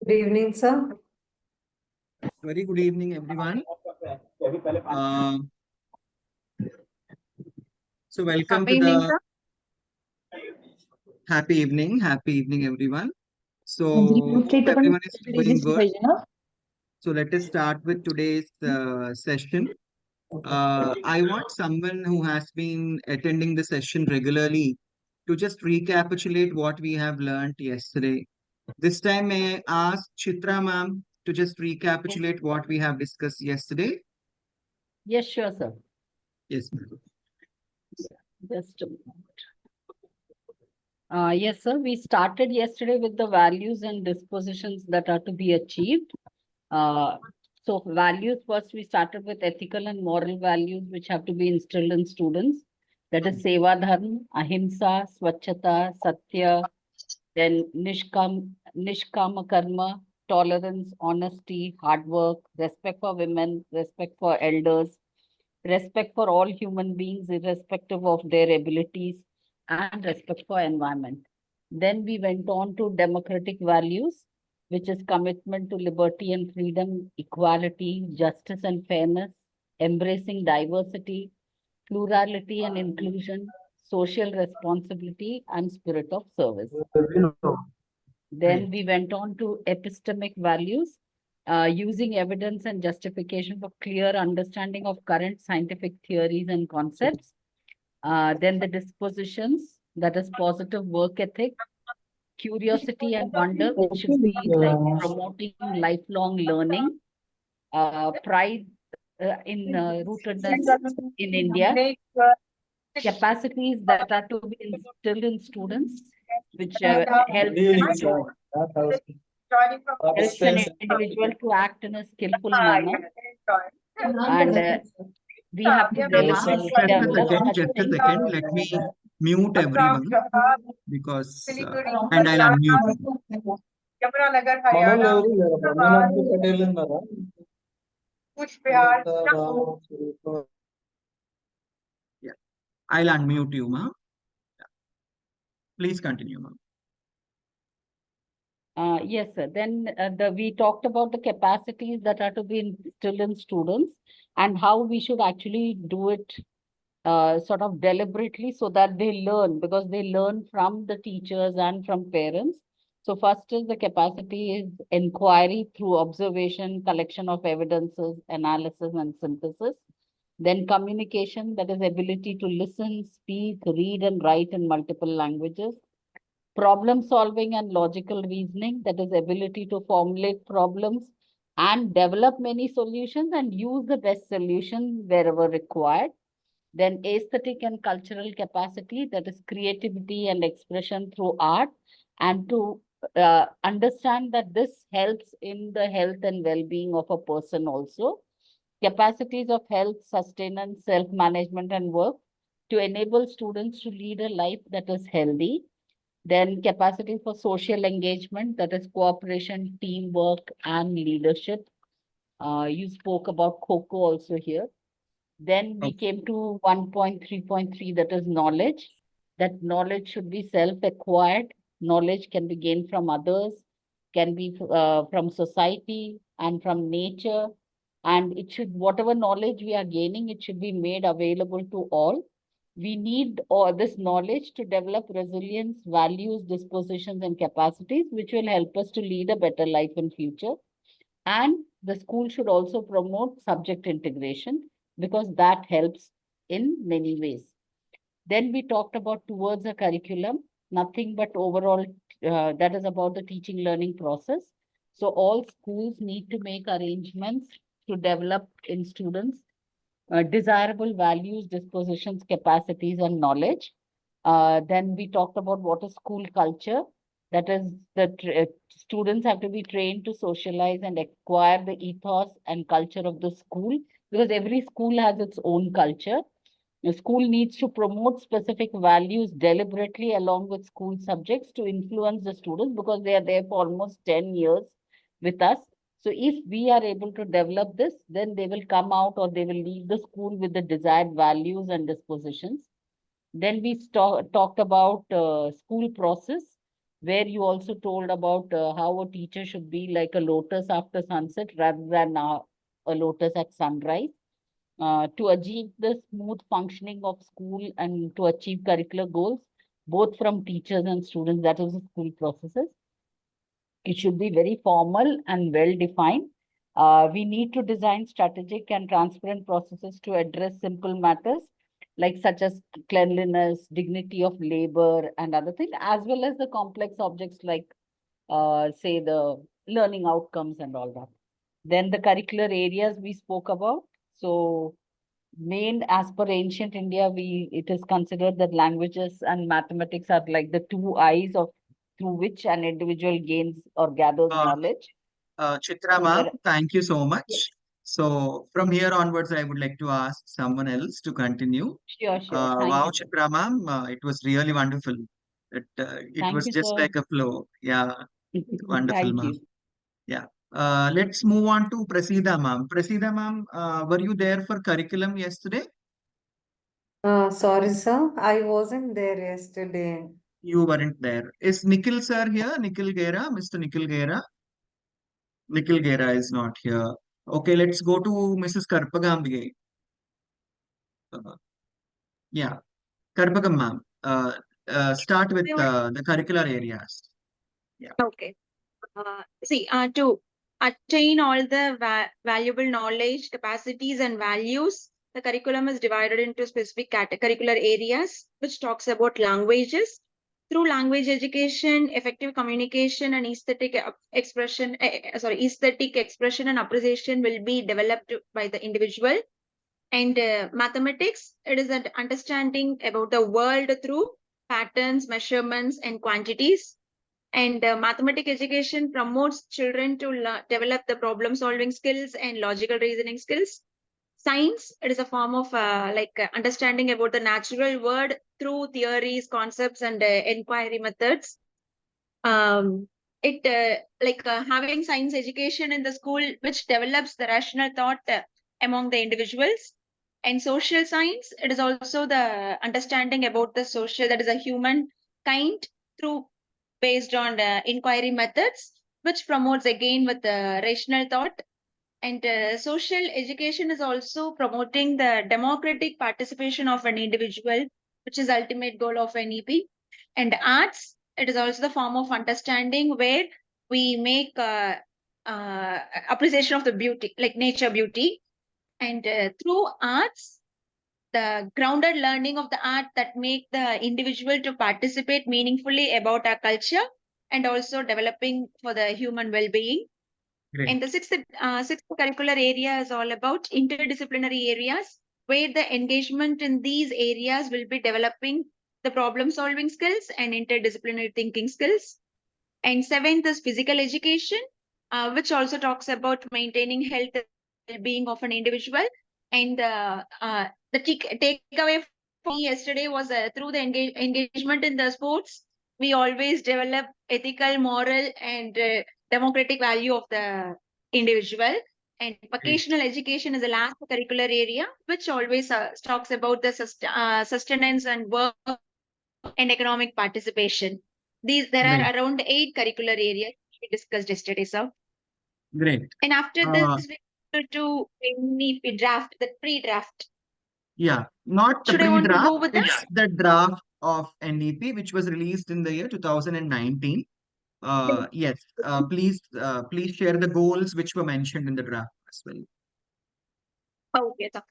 Good evening, sir. Very good evening, everyone. Um, so welcome Happy to evening, the sir. happy evening, everyone. So Three hope to one everyone is doing good. So let us start with today's session. I want someone who has been attending the session regularly to just recapitulate what we have learned yesterday. This time, may I ask Chitra ma'am to just recapitulate what we have discussed yesterday? Yes, sure, sir. Yes, ma'am. Just a moment. Yes, sir. We started yesterday with the values and dispositions that are to be achieved. Uh, so values first, we started with ethical and moral values which have to be instilled in students. That is Seva Dharma, Ahimsa, Swachhata, Satya, then Nishkama Karma, tolerance, honesty, hard work, respect for women, respect for elders, respect for all human beings irrespective of their abilities, and respect for environment. Then we went on to democratic values, which is commitment to liberty and freedom, equality, justice and fairness, embracing diversity, plurality and inclusion, social responsibility, and spirit of service. Then we went on to epistemic values, using evidence and justification for clear understanding of current scientific theories and concepts. Then the dispositions, that is positive work ethic, curiosity and wonder, which should be like promoting lifelong learning, pride in rootedness in India, capacities that are to be instilled in students, which helps an individual to act in a skillful manner. And we have to deliberately develop such Just a things. second. Let me mute everyone because, and I'll unmute you. Yeah, I'll unmute you, ma'am. Please continue, ma'am. Yes, sir. Then we talked about the capacities that are to be instilled in students and how we should actually do it sort of deliberately so that they learn, because they learn from the teachers and from parents. So first is the capacity is inquiry through observation, collection of evidences, analysis and synthesis. Then communication, that is ability to listen, speak, read and write in multiple languages. Problem solving and logical reasoning, that is ability to formulate problems and develop many solutions and use the best solution wherever required. Then aesthetic and cultural capacity, that is creativity and expression through art, and to understand that this helps in the health and well-being of a person also. Capacities of health, sustenance, self-management and work to enable students to lead a life that is healthy. Then capacity for social engagement, that is cooperation, teamwork, and leadership. You spoke about COCO also here. Then we came to 1.3.3, that is knowledge. That knowledge should be self-acquired. Knowledge can be gained from others, can be from society and from nature. And it should, whatever knowledge we are gaining, it should be made available to all. We need all this knowledge to develop resilience, values, dispositions, and capacities, which will help us to lead a better life in future. And the school should also promote subject integration because that helps in many ways. Then we talked about towards a curriculum, nothing but overall, that is about the teaching learning process. So all schools need to make arrangements to develop in students desirable values, dispositions, capacities, and knowledge. Then we talked about what is school culture. That is, the students have to be trained to socialize and acquire the ethos and culture of the school, because every school has its own culture. The school needs to promote specific values deliberately along with school subjects to influence the students, because they are there for almost 10 years with us. So if we are able to develop this, then they will come out or they will leave the school with the desired values and dispositions. Then we talked about school process. where you also told about how a teacher should be like a lotus after sunset rather than a lotus at sunrise. To achieve the smooth functioning of school and to achieve curricular goals, both from teachers and students, that is the school processes. It should be very formal and well defined. We need to design strategic and transparent processes to address simple matters like such as cleanliness, dignity of labor, and other things, as well as the complex objects like, say, the learning outcomes and all that. Then the curricular areas we spoke about. So main as per ancient India, it is considered that languages and mathematics are like the two eyes of through which an individual gains or gathers Uh, knowledge. Chitra So ma'am, there, thank you so much. yes, So from here onwards, I would like to ask someone else to continue. sure. Thank Wow, you, sir. Chitra ma'am, it was really wonderful. It Thank was you, just sir. like a flow. Yeah, wonderful, Thank ma'am. you. Yeah. Let's move on to Prasida ma'am. Prasida ma'am, were you there for curriculum yesterday? Sorry, sir. I wasn't there yesterday. You weren't there. Is Nikhil sir here? Nikhil Gera, Mr. Nikhil Gera? Nikhil Gera is not here. Okay, let's go to Mrs. Karpagambige. Uh, yeah, Karpagam ma'am. Start with the curricular areas. Yeah. Okay. To attain all the valuable knowledge, capacities, and values, the curriculum is divided into specific curricular areas, which talks about languages. Through language education, effective communication, and aesthetic expression and appreciation will be developed by the individual. And mathematics, it is an understanding about the world through patterns, measurements, and quantities. And mathematics education promotes children to develop the problem solving skills and logical reasoning skills. Science, it is a form of understanding about the natural world through theories, concepts, and inquiry methods. Having science education in the school, which develops the rational thought among the individuals. And social science, it is also the understanding about the social, that is a human kind through based on inquiry methods, which promotes again with the rational thought. And social education is also promoting the democratic participation of an individual, which is ultimate goal of NEP. And arts, it is also the form of understanding where we make appreciation of the beauty, like nature beauty. And through arts, the grounded learning of the art that make the individual to participate meaningfully about our culture and also developing for the human well-being. Great. And the sixth curricular area is all about interdisciplinary areas, where the engagement in these areas will be developing the problem solving skills and interdisciplinary thinking skills. And seventh is physical education, which also talks about maintaining health and well-being of an individual. And the takeaway for me yesterday was through the engagement in the sports, we always develop ethical, moral, and democratic value of the individual. And vocational education is the last curricular area, which always talks about the sustenance and work and economic participation. There Great. are around 8 curricular areas we discussed yesterday, sir. Great. And after this, we go to NEP draft, the pre-draft. Yeah, not the Should I want to pre-draft. go with that? It's the draft of NEP, which was released in the year 2019. Yes. Please share the goals which were mentioned in the draft as well. Okay, so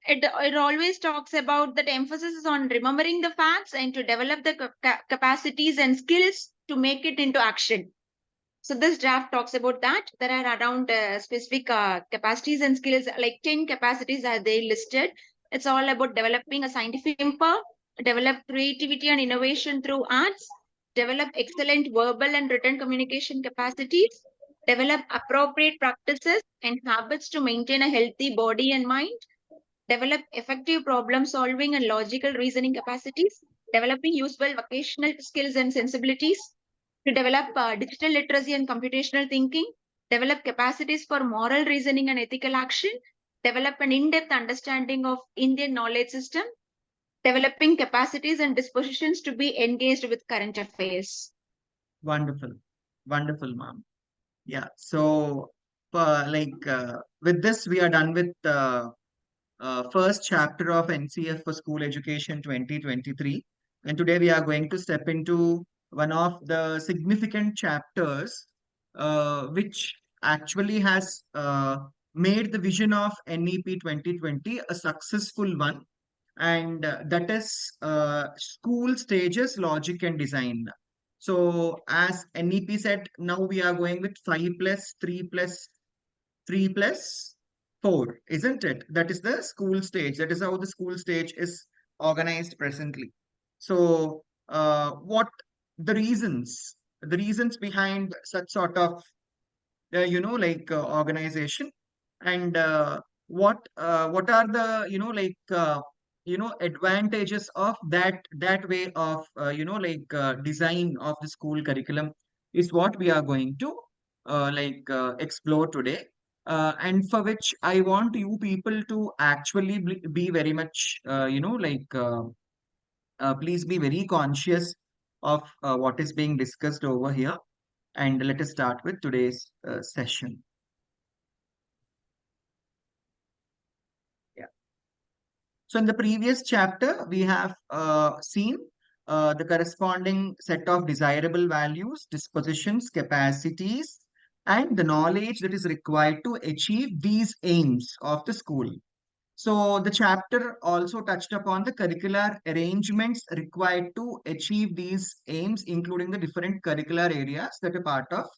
it always talks about that emphasis is on remembering the facts and to develop the capacities and skills to make it into action. So this draft talks about that. There are around specific capacities and skills, like 10 capacities are they listed. It's all about developing a scientific temper, develop creativity and innovation through arts, develop excellent verbal and written communication capacities, develop appropriate practices and habits to maintain a healthy body and mind, develop effective problem solving and logical reasoning capacities, developing useful vocational skills and sensibilities, to develop digital literacy and computational thinking, develop capacities for moral reasoning and ethical action, develop an in-depth understanding of Indian knowledge system, developing capacities and dispositions to be engaged with current affairs. Wonderful. Wonderful, ma'am. Yeah. So, with this, we are done with the first chapter of NCF for School Education 2023. And today we are going to step into one of the significant chapters, which actually has made the vision of NEP 2020 a successful one. And that is school stages, logic and design. So as NEP said, now we are going with 5 plus 3 plus 3 plus 4, isn't it? That is the school stage. That is how the school stage is organized presently. So, what the reasons behind such sort of, organization, and what are the, advantages of that way of, design of the school curriculum is what we are going to, explore today. And for which I want you people to actually be very much, please be very conscious of what is being discussed over here. And let us start with today's session. Yeah. So in the previous chapter, we have seen the corresponding set of desirable values, dispositions, capacities, and the knowledge that is required to achieve these aims of the school. So the chapter also touched upon the curricular arrangements required to achieve these aims, including the different curricular areas that are part of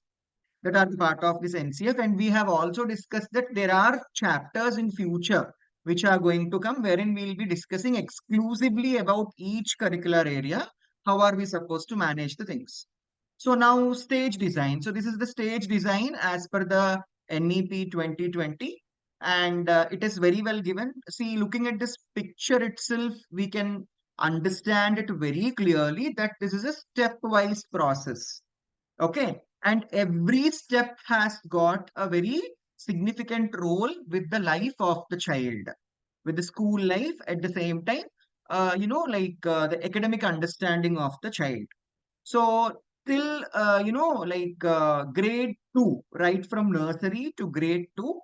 this NCF. And we have also discussed that there are chapters in future which are going to come, wherein we'll be discussing exclusively about each curricular area. How are we supposed to manage the things? So now stage design. So this is the stage design as per the NEP 2020. And it is very well given. See, looking at this picture itself, we can understand it very clearly that this is a stepwise process. Okay. And every step has got a very significant role with the life of the child, with the school life at the same time, the academic understanding of the child. So till, grade 2, right from nursery to grade 2,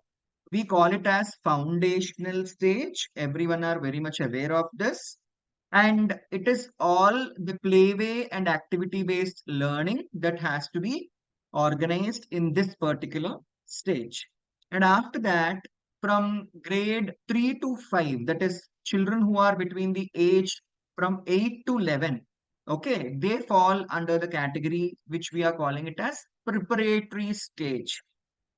we call it as foundational stage. Everyone are very much aware of this. And it is all the playway and activity-based learning that has to be organized in this particular stage. And after that, from grade 3 to 5, that is children who are between the age from 8 to 11, okay, they fall under the category which we are calling it as preparatory stage.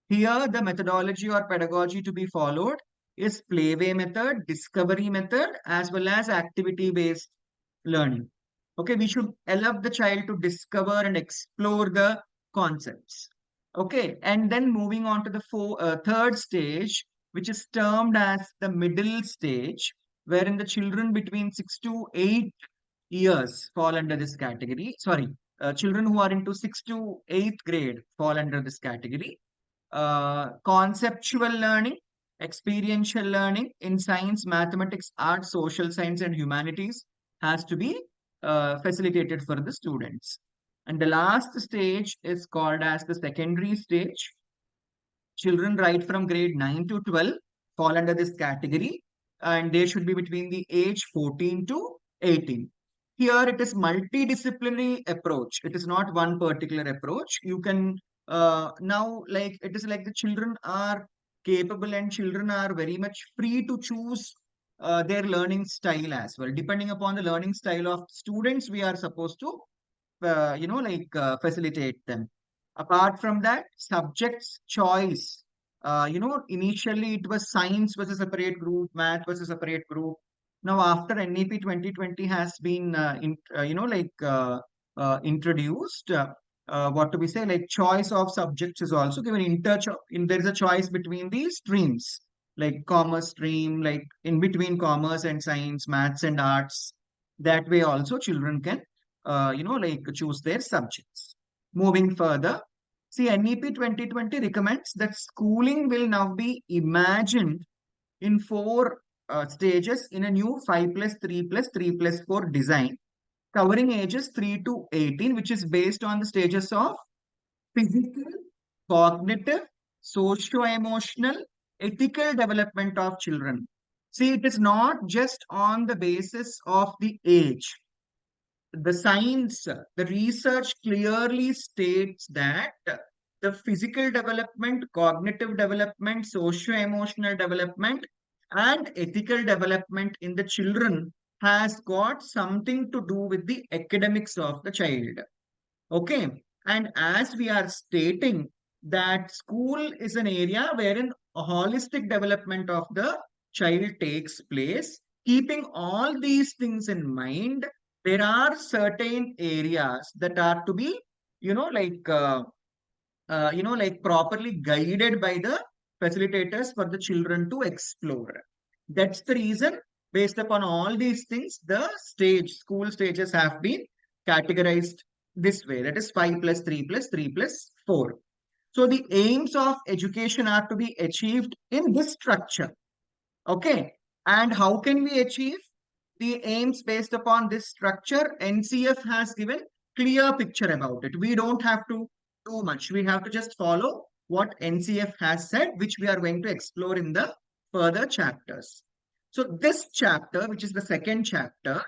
Here, the methodology or pedagogy to be followed is playway method, discovery method, as well as activity-based learning. Okay, we should allow the child to discover and explore the concepts. Okay, and then moving on to the third stage, which is termed as the middle stage, wherein the children between 6 to 8 years fall under this category. Sorry, children who are into 6th to 8th grade fall under this category. Conceptual learning, experiential learning in science, mathematics, arts, social science, and humanities has to be facilitated for the students. And the last stage is called as the secondary stage. Children right from grade 9 to 12 fall under this category, and they should be between the age 14 to 18. Here it is multidisciplinary approach. It is not one particular approach. You can now, like, it is like the children are capable and children are very much free to choose their learning style as well. Depending upon the learning style of students, we are supposed to, facilitate them. Apart from that, subjects choice. Initially it was science was a separate group, math was a separate group. Now, after NEP 2020 has been, introduced, what do we say? Like choice of subjects is also given. There is a choice between these streams, like commerce stream, like in between commerce and science, maths and arts. That way also children can, choose their subjects. Moving further, see, NEP 2020 recommends that schooling will now be imagined in 4 stages in a new 5 plus 3 plus 3 plus 4 design. covering ages 3 to 18, which is based on the stages of physical, cognitive, socio-emotional, ethical development of children. See, it is not just on the basis of the age. The science, the research clearly states that the physical development, cognitive development, socio-emotional development, and ethical development in the children has got something to do with the academics of the child. Okay. And as we are stating that school is an area wherein a holistic development of the child takes place, keeping all these things in mind, there are certain areas that are to be, like properly guided by the facilitators for the children to explore. That's the reason, based upon all these things, the school stages have been categorized this way. That is 5 plus 3 plus 3 plus 4. So the aims of education are to be achieved in this structure. Okay. And how can we achieve the aims based upon this structure? NCF has given clear picture about it. We don't have to do much. We have to just follow what NCF has said, which we are going to explore in the further chapters. So this chapter, which is the second chapter,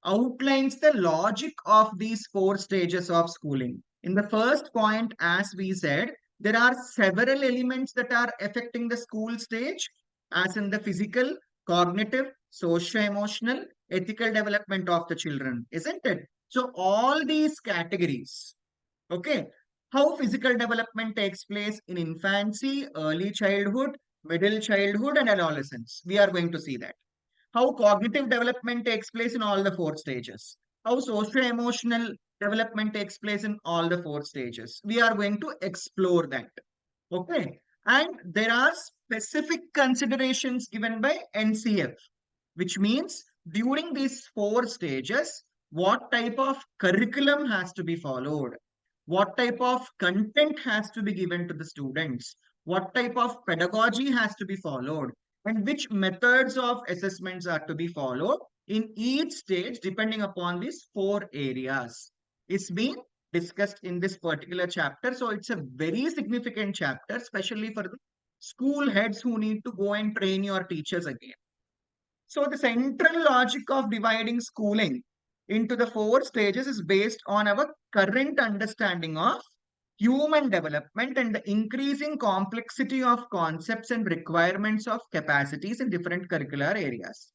outlines the logic of these 4 stages of schooling. In the first point, as we said, there are several elements that are affecting the school stage, as in the physical, cognitive, socio-emotional, ethical development of the children, isn't it? So all these categories, okay, how physical development takes place in infancy, early childhood, middle childhood, and adolescence. We are going to see that. How cognitive development takes place in all the 4 stages. How socio-emotional development takes place in all the 4 stages. We are going to explore that. Okay. And there are specific considerations given by NCF, which means during these 4 stages, what type of curriculum has to be followed, what type of content has to be given to the students, what type of pedagogy has to be followed, and which methods of assessments are to be followed in each stage depending upon these 4 areas. It's been discussed in this particular chapter. So it's a very significant chapter, especially for the school heads who need to go and train your teachers again. So the central logic of dividing schooling into the 4 stages is based on our current understanding of human development and the increasing complexity of concepts and requirements of capacities in different curricular areas.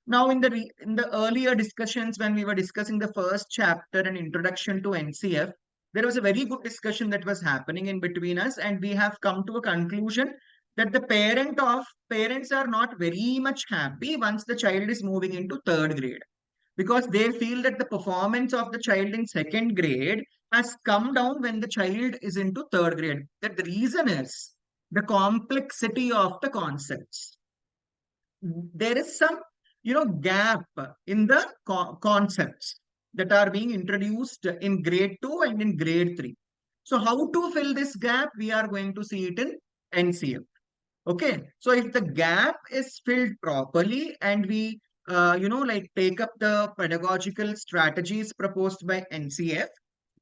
Now, in the earlier discussions, when we were discussing the first chapter and introduction to NCF, there was a very good discussion that was happening in between us, and we have come to a conclusion that the parents are not very much happy once the child is moving into 3rd grade, because they feel that the performance of the child in 2nd grade has come down when the child is into 3rd grade. That the reason is the complexity of the concepts. There is some gap in the concepts that are being introduced in grade 2 and in grade 3. So how to fill this gap? We are going to see it in NCF. Okay. So if the gap is filled properly and we, take up the pedagogical strategies proposed by NCF,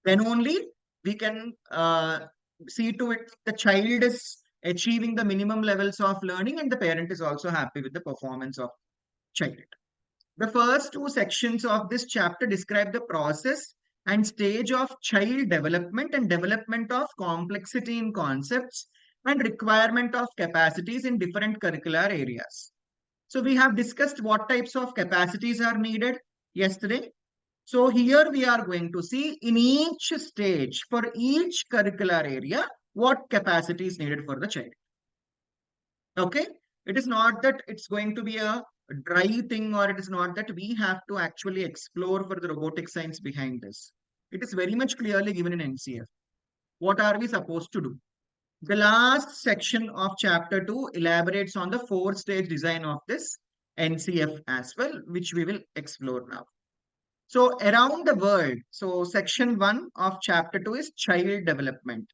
then only we can see to it the child is achieving the minimum levels of learning and the parent is also happy with the performance of child. The first 2 sections of this chapter describe the process and stage of child development and development of complexity in concepts and requirement of capacities in different curricular areas. So we have discussed what types of capacities are needed yesterday. So here we are going to see in each stage for each curricular area what capacity is needed for the child. Okay. It is not that it's going to be a dry thing, or it is not that we have to actually explore for the robotic science behind this. It is very much clearly given in NCF. What are we supposed to do? The last section of chapter 2 elaborates on the 4-stage design of this NCF as well, which we will explore now. So around the world, so section 1 of chapter 2 is child development.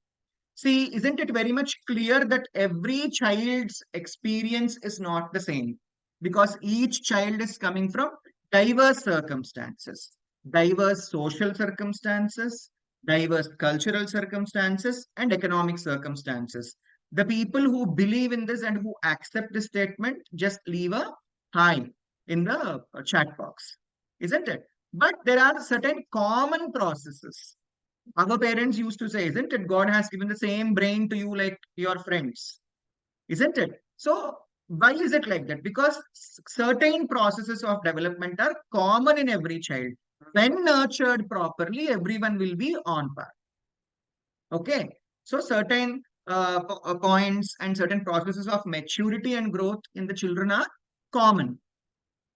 See, isn't it very much clear that every child's experience is not the same? Because each child is coming from diverse circumstances. diverse social circumstances, diverse cultural circumstances, and economic circumstances. The people who believe in this and who accept this statement just leave a hi in the chat box, isn't it? But there are certain common processes. Our parents used to say, isn't it? God has given the same brain to you like your friends, isn't it? So, why is it like that? Because certain processes of development are common in every child. When nurtured properly, everyone will be on par. Okay. So, certain points and certain processes of maturity and growth in the children are common.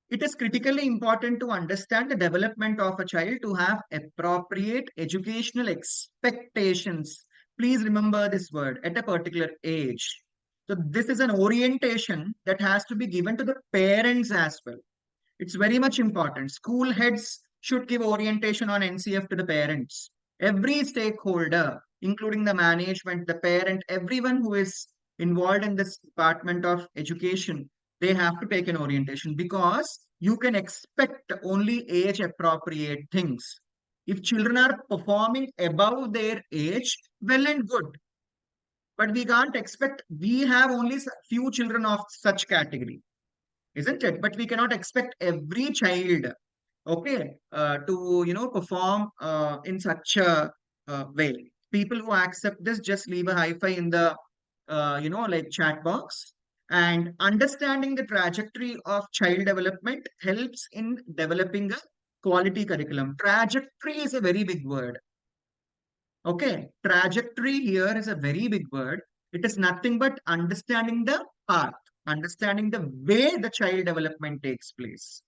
It is critically important to understand the development of a child to have appropriate educational expectations. Please remember this word, at a particular age. So this is an orientation that has to be given to the parents as well. It's very much important. School heads should give orientation on NCF to the parents. Every stakeholder, including the management, the parent, everyone who is involved in this department of education, they have to take an orientation, because you can expect only age appropriate things. If children are performing above their age, well and good. But we can't expect, we have only few children of such category, isn't it? But we cannot expect every child, okay, to, perform in such a way. People who accept this, just leave a hi-fi in the, like chat box. And understanding the trajectory of child development helps in developing a quality curriculum. Trajectory is a very big word. Okay, trajectory here is a very big word. It is nothing but understanding the path, understanding the way the child development takes place.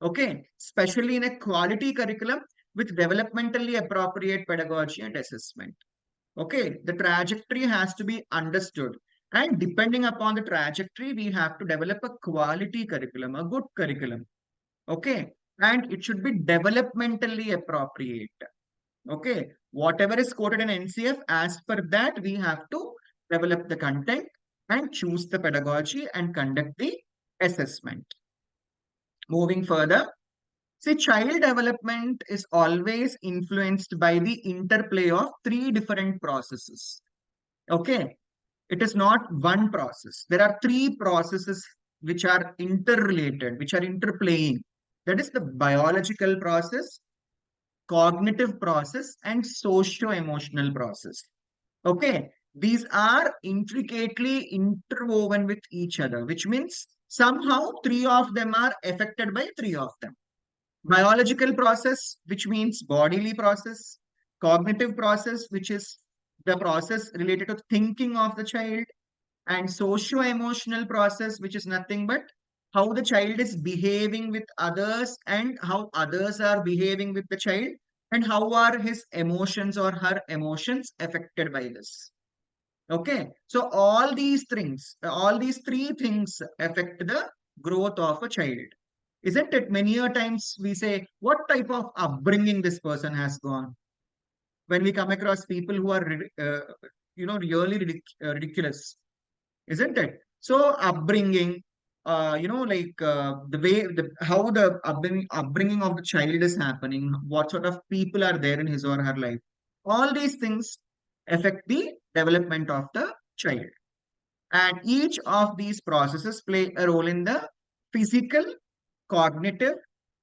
Okay, especially in a quality curriculum with developmentally appropriate pedagogy and assessment. Okay, the trajectory has to be understood. And depending upon the trajectory, we have to develop a quality curriculum, a good curriculum. Okay, and it should be developmentally appropriate. Okay, whatever is quoted in NCF, as per that, we have to develop the content and choose the pedagogy and conduct the assessment. Moving further, see, child development is always influenced by the interplay of three different processes. Okay, it is not one process. There are three processes which are interrelated, which are interplaying. That is the biological process, cognitive process, and socio-emotional process. Okay, these are intricately interwoven with each other, which means somehow three of them are affected by three of them. Biological process, which means bodily process, cognitive process, which is the process related to thinking of the child, and socio-emotional process, which is nothing but how the child is behaving with others and how others are behaving with the child, and how are his emotions or her emotions affected by this. Okay, so all these things, all these three things affect the growth of a child. Isn't it? Many a times we say, what type of upbringing this person has gone? When we come across people who are, really ridiculous, isn't it? So upbringing, the way, how the upbringing of the child is happening, what sort of people are there in his or her life. All these things affect the development of the child. And each of these processes play a role in the physical, cognitive,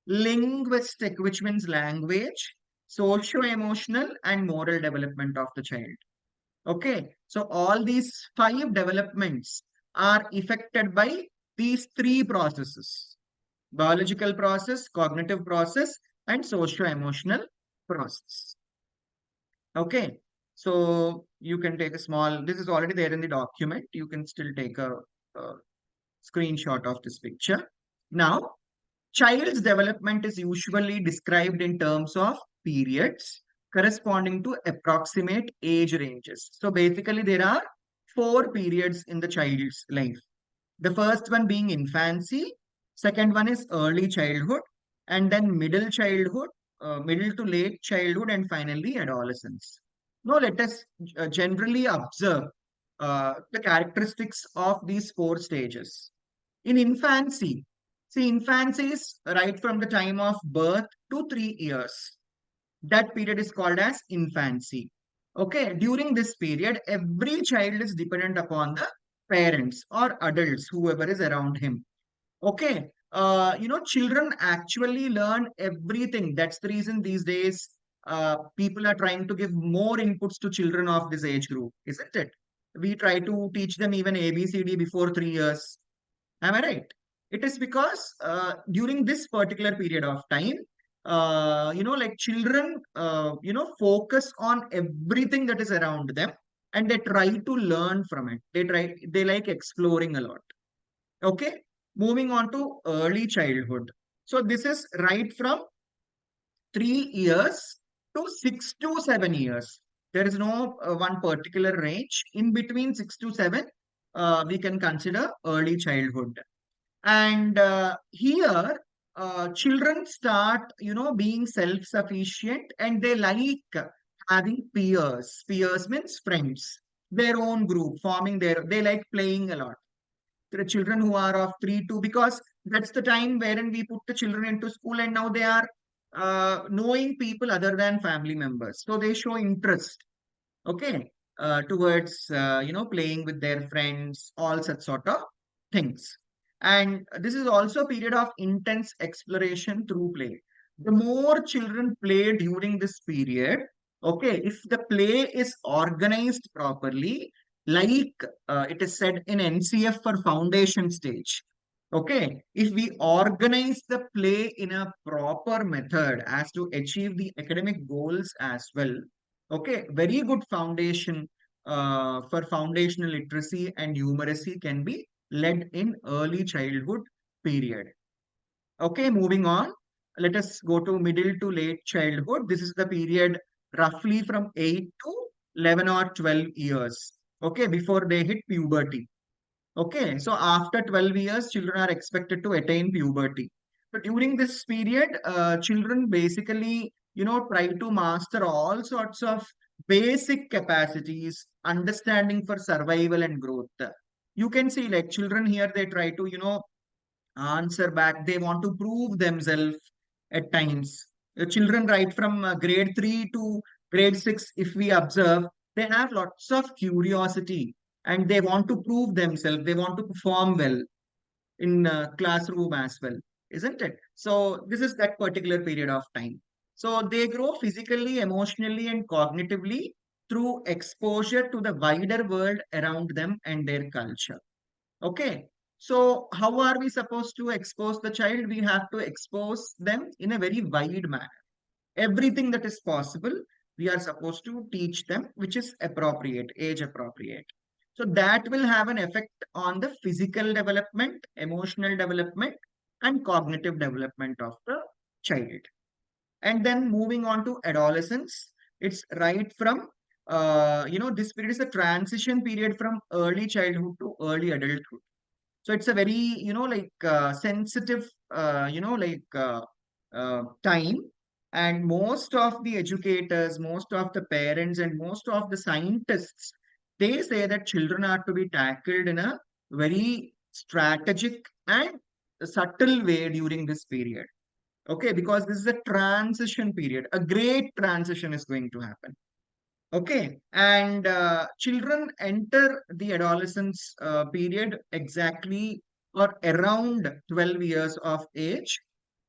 linguistic, which means language, socio-emotional, and moral development of the child. Okay, so all these five developments are affected by these three processes: biological process, cognitive process, and socio-emotional process. Okay, so you can take a small, this is already there in the document. You can still take a screenshot of this picture. Now, child's development is usually described in terms of periods corresponding to approximate age ranges. So basically, there are 4 periods in the child's life. The first one being infancy, second one is early childhood, and then middle childhood, middle to late childhood, and finally adolescence. Now, let us generally observe the characteristics of these 4 stages. In infancy, See, infancy is right from the time of birth to 3 years. That period is called as infancy. Okay, during this period, every child is dependent upon the parents or adults, whoever is around him. Okay, children actually learn everything. That's the reason these days people are trying to give more inputs to children of this age group, isn't it? We try to teach them even ABCD before 3 years. Am I right? It is because during this particular period of time, like children, focus on everything that is around them and they try to learn from it. They like exploring a lot. Okay, moving on to early childhood. So this is right from 3 years to 6 to 7 years. There is no one particular range. In between 6 to 7, we can consider early childhood. And here, children start, being self-sufficient and they like having peers. Peers means friends, their own group, they like playing a lot. There are children who are of 3 to, because that's the time wherein we put the children into school and now they are knowing people other than family members. So they show interest, okay, towards, playing with their friends, all such sort of things. And this is also a period of intense exploration through play. The more children play during this period, okay, if the play is organized properly, like it is said in NCF for foundation stage, okay, if we organize the play in a proper method as to achieve the academic goals as well, okay, very good foundation for foundational literacy and numeracy can be led in early childhood period. Okay, moving on. Let us go to middle to late childhood. This is the period roughly from 8 to 11 or 12 years. Okay, before they hit puberty. Okay, so after 12 years, children are expected to attain puberty. So during this period, children basically, try to master all sorts of basic capacities, understanding for survival and growth. You can see like children here, they try to, answer back. They want to prove themselves at times. The children right from grade 3 to grade 6, if we observe, they have lots of curiosity and they want to prove themselves. They want to perform well in classroom as well, isn't it? So this is that particular period of time. So they grow physically, emotionally, and cognitively through exposure to the wider world around them and their culture. Okay. So how are we supposed to expose the child? We have to expose them in a very wide manner. Everything that is possible, we are supposed to teach them, which is appropriate, age appropriate. So that will have an effect on the physical development, emotional development, and cognitive development of the child. And then moving on to adolescence, it's right from, this period is a transition period from early childhood to early adulthood. So it's a very, sensitive, time. And most of the educators, most of the parents, and most of the scientists, they say that children are to be tackled in a very strategic and subtle way during this period. Okay, because this is a transition period. A great transition is going to happen. Okay, and children enter the adolescence period exactly or around 12 years of age.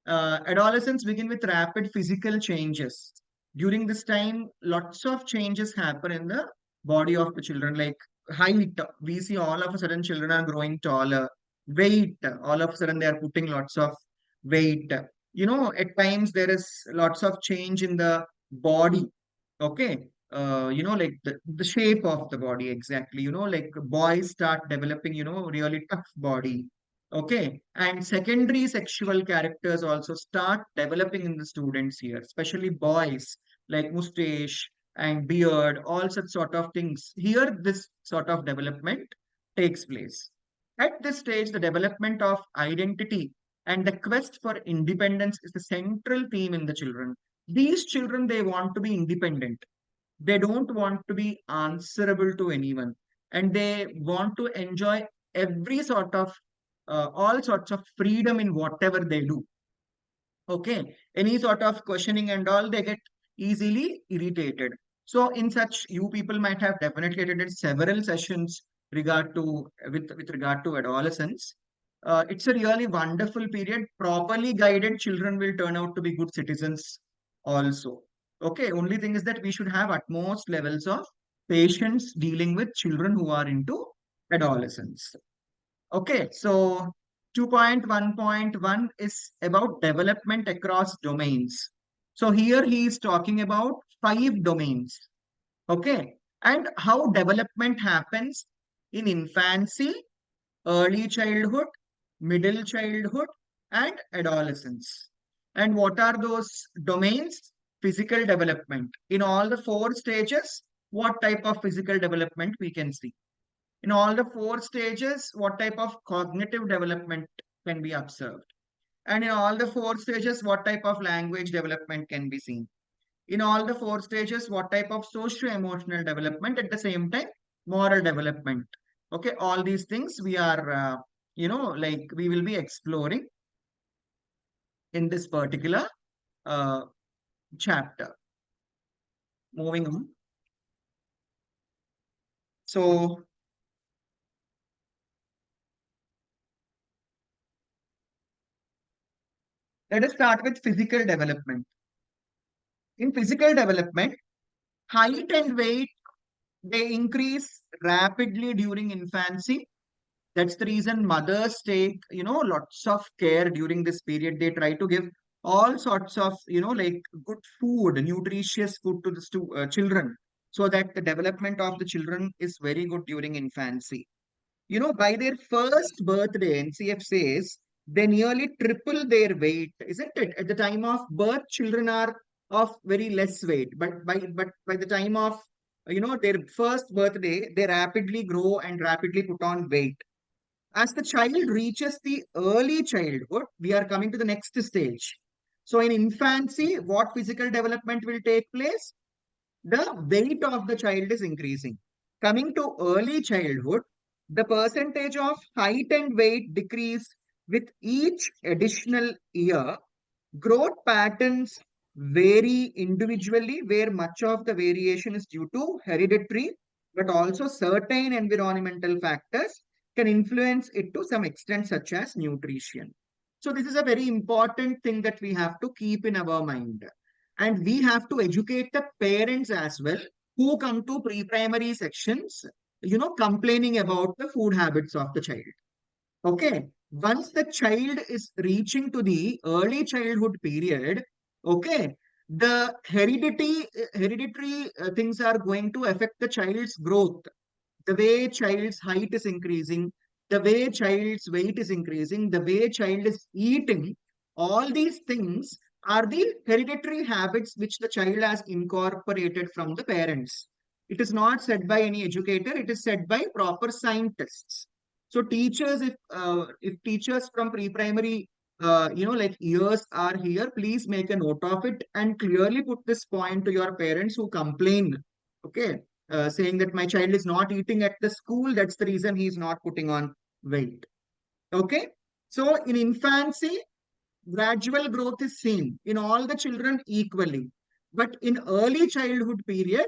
Adolescents begin with rapid physical changes. During this time, lots of changes happen in the body of the children, like height. We see all of a sudden children are growing taller. Weight, all of a sudden they are putting lots of weight. At times there is lots of change in the body. Okay, like the shape of the body exactly, like boys start developing, really tough body. Okay, and secondary sexual characters also start developing in the students here, especially boys, like mustache and beard, all such sort of things. Here, this sort of development takes place. At this stage, the development of identity and the quest for independence is the central theme in the children. These children, they want to be independent. They don't want to be answerable to anyone. And they want to enjoy every sort of all sorts of freedom in whatever they do. Okay, any sort of questioning and all, they get easily irritated. So in such, you people might have definitely attended several sessions with regard to adolescence. It's a really wonderful period. Properly guided children will turn out to be good citizens also. Okay, only thing is that we should have utmost levels of patience dealing with children who are into adolescence. Okay, so 2.1.1 is about development across domains. So here he is talking about 5 domains. Okay, and how development happens in infancy, early childhood, middle childhood, and adolescence. And what are those domains? Physical development. In all the 4 stages, what type of physical development we can see? In all the 4 stages, what type of cognitive development can be observed? And in all the 4 stages, what type of language development can be seen? In all the 4 stages, what type of socio-emotional development, at the same time, moral development? Okay, all these things we are, we will be exploring in this particular chapter. Moving on. So, let us start with physical development. In physical development, height and weight, they increase rapidly during infancy. That's the reason mothers take, lots of care during this period. They try to give all sorts of, good food, nutritious food to the children, so that the development of the children is very good during infancy. By their first birthday, NCF says, they nearly triple their weight, isn't it? At the time of birth, children are of very less weight, but by the time of their first birthday, they rapidly grow and rapidly put on weight. As the child reaches the early childhood, we are coming to the next stage. So in infancy, what physical development will take place? The weight of the child is increasing. Coming to early childhood, the percentage of height and weight decrease with each additional year. Growth patterns vary individually, where much of the variation is due to hereditary, but also certain environmental factors can influence it to some extent, such as nutrition. So this is a very important thing that we have to keep in our mind. And we have to educate the parents as well, who come to pre-primary sections, complaining about the food habits of the child. Okay. Once the child is reaching to the early childhood period, okay, the hereditary things are going to affect the child's growth. The way child's height is increasing, the way child's weight is increasing, the way child is eating, all these things are the hereditary habits which the child has incorporated from the parents. It is not said by any educator, it is said by proper scientists. So teachers, if teachers from pre-primary, years are here, please make a note of it and clearly put this point to your parents who complain, okay, saying that my child is not eating at the school, that's the reason he is not putting on weight. Okay, so in infancy, gradual growth is seen in all the children equally. But in early childhood period,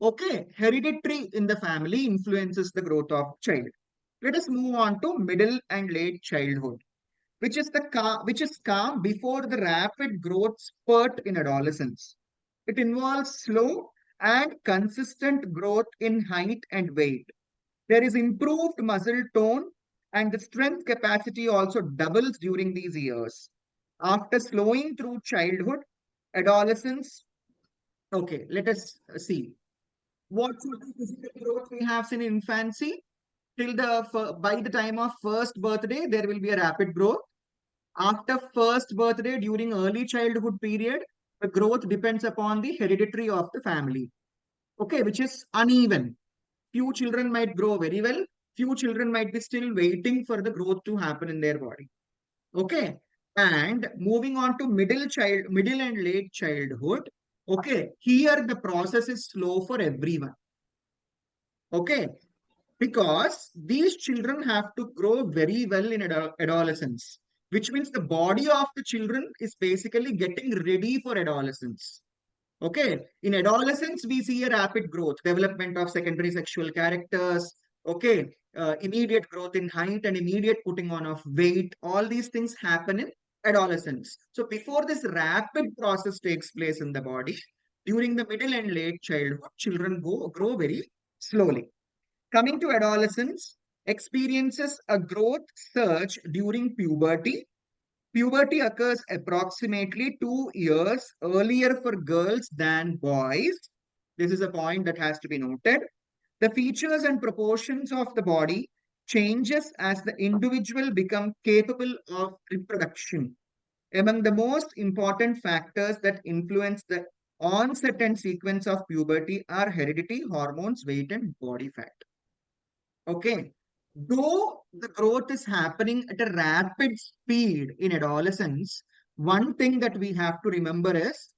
okay, hereditary in the family influences the growth of child. Let us move on to middle and late childhood, which is calm before the rapid growth spurt in adolescence. It involves slow and consistent growth in height and weight. There is improved muscle tone, and the strength capacity also doubles during these years. After slowing through childhood, adolescence, okay, let us see. What sort of physical growth we have seen in infancy? By the time of first birthday, there will be a rapid growth. After first birthday, during early childhood period, the growth depends upon the hereditary of the family. Okay, which is uneven. Few children might grow very well. Few children might be still waiting for the growth to happen in their body. Okay. And moving on to middle and late childhood. Okay. Here the process is slow for everyone. Okay. because these children have to grow very well in adolescence, which means the body of the children is basically getting ready for adolescence. Okay, in adolescence, we see a rapid growth, development of secondary sexual characters. Okay, immediate growth in height and immediate putting on of weight. All these things happen in adolescence. So before this rapid process takes place in the body, during the middle and late childhood, children grow very slowly. Coming to adolescence, experiences a growth surge during puberty. Puberty occurs approximately 2 years earlier for girls than boys. This is a point that has to be noted. The features and proportions of the body changes as the individual become capable of reproduction. Among the most important factors that influence the onset and sequence of puberty are heredity, hormones, weight, and body fat. Okay. Though the growth is happening at a rapid speed in adolescence, one thing that we have to remember is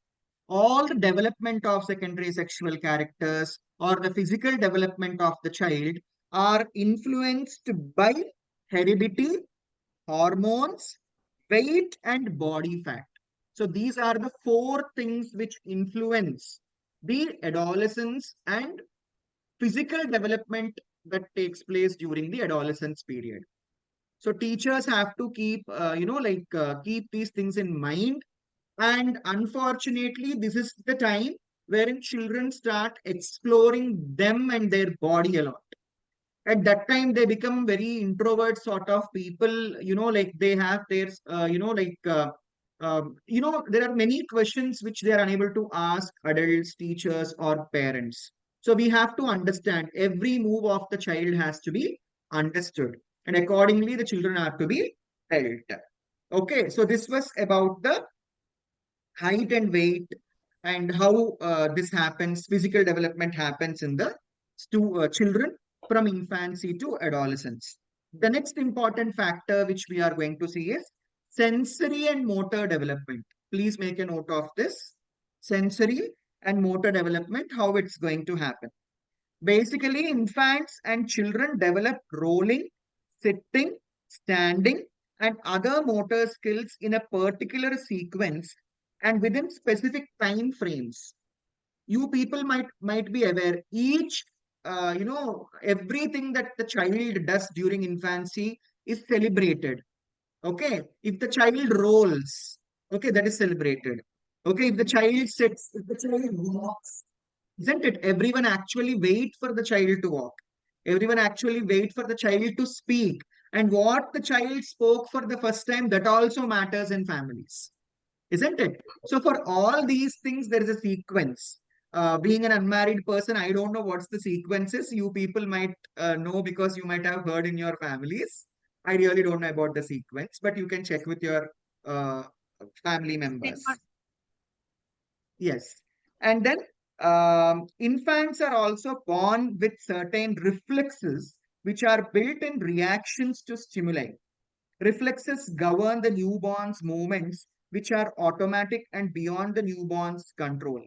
all the development of secondary sexual characters or the physical development of the child are influenced by heredity, hormones, weight, and body fat. So these are the four things which influence the adolescence and physical development that takes place during the adolescence period. So teachers have to keep, keep these things in mind. And unfortunately, this is the time wherein children start exploring them and their body a lot. At that time, they become very introvert sort of people, like they have their, there are many questions which they are unable to ask adults, teachers, or parents. So we have to understand every move of the child has to be understood. And accordingly, the children have to be held. Okay, so this was about the height and weight and how this happens, physical development happens in the children from infancy to adolescence. The next important factor which we are going to see is sensory and motor development. Please make a note of this. Sensory and motor development, how it's going to happen. Basically, infants and children develop rolling, sitting, standing, and other motor skills in a particular sequence and within specific time frames. You people might be aware, each everything that the child does during infancy is celebrated. Okay, if the child rolls, okay, that is celebrated. Okay, if the child sits, if the child walks, isn't it? Everyone actually wait for the child to walk. Everyone actually wait for the child to speak. And what the child spoke for the first time, that also matters in families, isn't it? So for all these things, there is a sequence. Being an unmarried person, I don't know what's the sequences. You people might know because you might have heard in your families. I really don't know about the sequence, but you can check with your family members. Yes. And then infants are also born with certain reflexes which are built in reactions to stimuli. Reflexes govern the newborn's movements, which are automatic and beyond the newborn's control.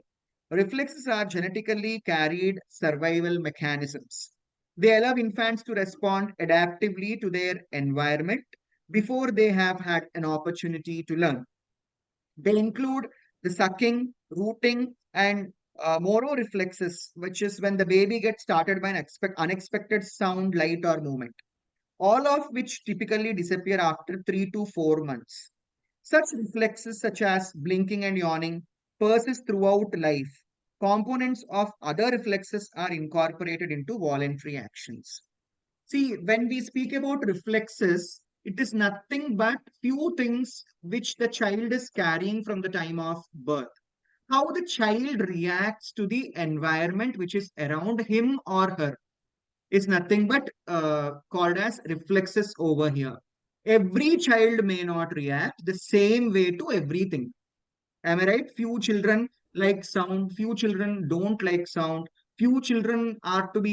Reflexes are genetically carried survival mechanisms. They allow infants to respond adaptively to their environment before they have had an opportunity to learn. They include the sucking, rooting, and moro reflexes, which is when the baby gets started by an unexpected sound, light, or movement, all of which typically disappear after 3 to 4 months. Such reflexes, such as blinking and yawning, persist throughout life. Components of other reflexes are incorporated into voluntary actions. See, when we speak about reflexes, it is nothing but few things which the child is carrying from the time of birth. How the child reacts to the environment which is around him or her is nothing but called as reflexes over here. Every child may not react the same way to everything. Am I right? Few children like sound, few children don't like sound, few children are to be